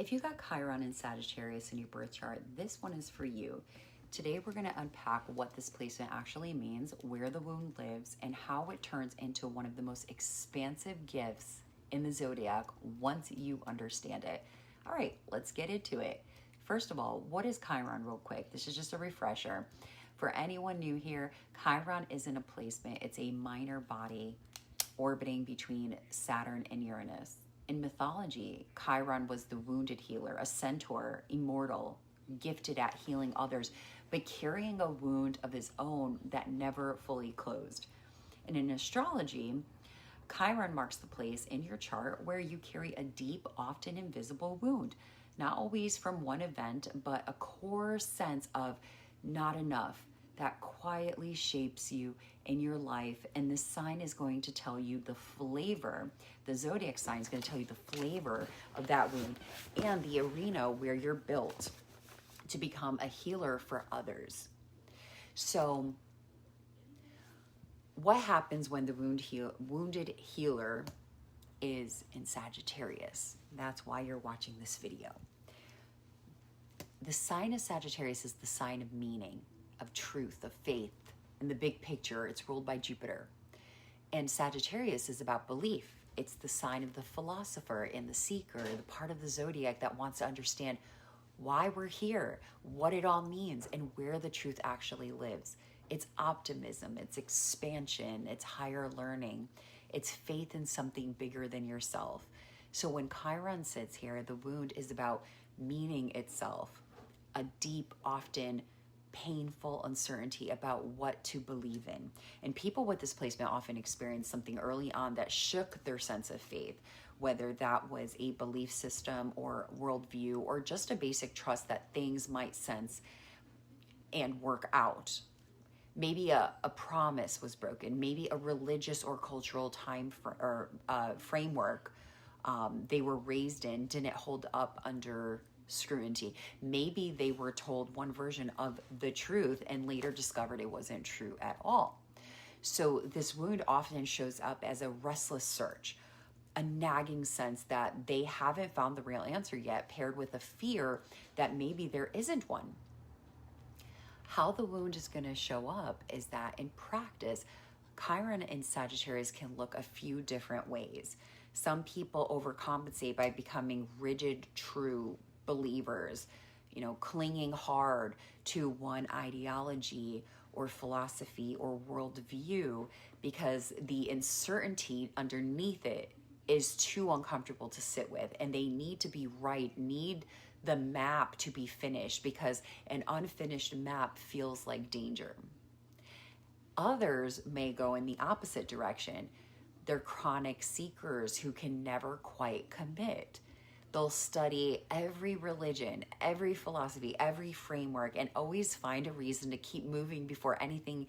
If you got Chiron and Sagittarius in your birth chart, this one is for you. Today, we're going to unpack what this placement actually means, where the wound lives, and how it turns into one of the most expansive gifts in the zodiac once you understand it. All right, let's get into it. First of all, what is Chiron, real quick? This is just a refresher. For anyone new here, Chiron isn't a placement. It's a minor body orbiting between Saturn and Uranus. In mythology, Chiron was the wounded healer, a centaur, immortal, gifted at healing others, but carrying a wound of his own that never fully closed. And in astrology, Chiron marks the place in your chart where you carry a deep, often invisible wound, not always from one event, but a core sense of not enough that quietly shapes you in your life. And this sign is going to tell you the flavor, the zodiac sign is going to tell you the flavor of that wound and the arena where you're built to become a healer for others. So what happens when the wounded healer is in Sagittarius? That's why you're watching this video. The sign of Sagittarius is the sign of meaning, of truth, of faith. In the big picture, it's ruled by Jupiter. And Sagittarius is about belief. It's the sign of the philosopher and the seeker, the part of the zodiac that wants to understand why we're here, what it all means, and where the truth actually lives. It's optimism, it's expansion, it's higher learning, it's faith in something bigger than yourself. So when Chiron sits here, the wound is about meaning itself, a deep, often painful uncertainty about what to believe in. And people with this placement often experience something early on that shook their sense of faith, whether that was a belief system or worldview or just a basic trust that things might sense and work out. Maybe a promise was broken, maybe a religious or cultural framework they were raised in didn't hold up under scrutiny. Maybe they were told one version of the truth and later discovered it wasn't true at all. So this wound often shows up as a restless search, a nagging sense that they haven't found the real answer yet, paired with a fear that maybe there isn't one. How the wound is going to show up is that in practice, Chiron and Sagittarius can look a few different ways. Some people overcompensate by becoming rigid, true believers, clinging hard to one ideology or philosophy or worldview because the uncertainty underneath it is too uncomfortable to sit with, and they need to be right, need the map to be finished because an unfinished map feels like danger. Others may go in the opposite direction. They're chronic seekers who can never quite commit. They'll study every religion, every philosophy, every framework, and always find a reason to keep moving before anything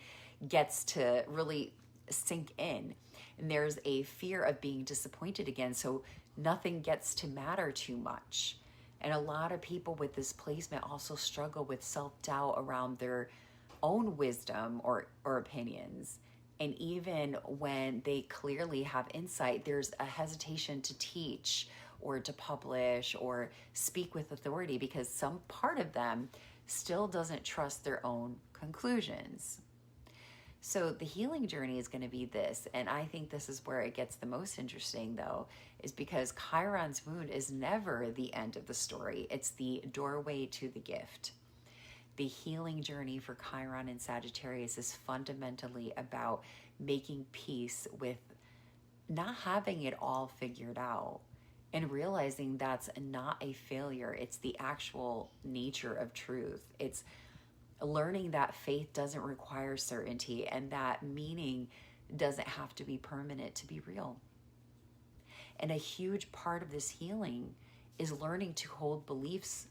gets to really sink in. And there's a fear of being disappointed again, so nothing gets to matter too much. And a lot of people with this placement also struggle with self-doubt around their own wisdom or opinions. And even when they clearly have insight, there's a hesitation to teach or to publish or speak with authority because some part of them still doesn't trust their own conclusions. So the healing journey is going to be this, and I think this is where it gets the most interesting though, is because Chiron's wound is never the end of the story. It's the doorway to the gift. The healing journey for Chiron and Sagittarius is fundamentally about making peace with not having it all figured out and realizing that's not a failure. It's the actual nature of truth. It's learning that faith doesn't require certainty and that meaning doesn't have to be permanent to be real. And a huge part of this healing is learning to hold beliefs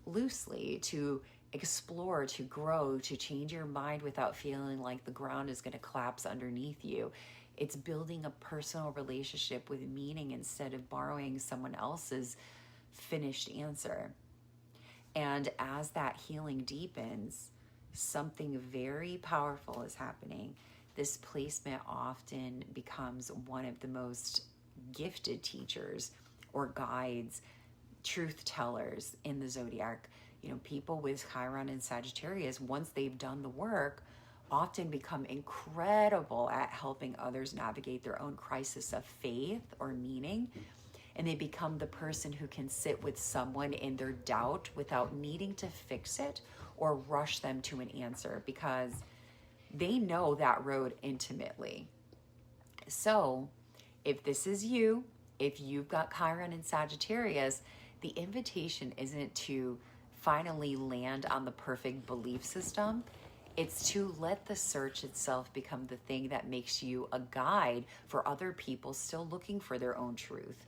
loosely, to explore, to grow, to change your mind without feeling like the ground is going to collapse underneath you. It's building a personal relationship with meaning instead of borrowing someone else's finished answer. And as that healing deepens, something very powerful is happening. This placement often becomes one of the most gifted teachers or guides truth tellers in the zodiac. You know, people with Chiron and Sagittarius, once they've done the work, often become incredible at helping others navigate their own crisis of faith or meaning. And they become the person who can sit with someone in their doubt without needing to fix it or rush them to an answer, because they know that road intimately. So if this is you, if you've got Chiron and Sagittarius, the invitation isn't to finally land on the perfect belief system. It's to let the search itself become the thing that makes you a guide for other people still looking for their own truth.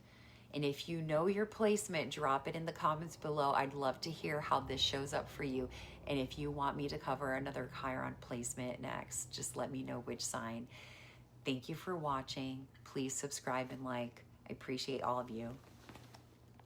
And if you know your placement, drop it in the comments below. I'd love to hear how this shows up for you. And if you want me to cover another Chiron placement next, just let me know which sign. Thank you for watching. Please subscribe and like. I appreciate all of you.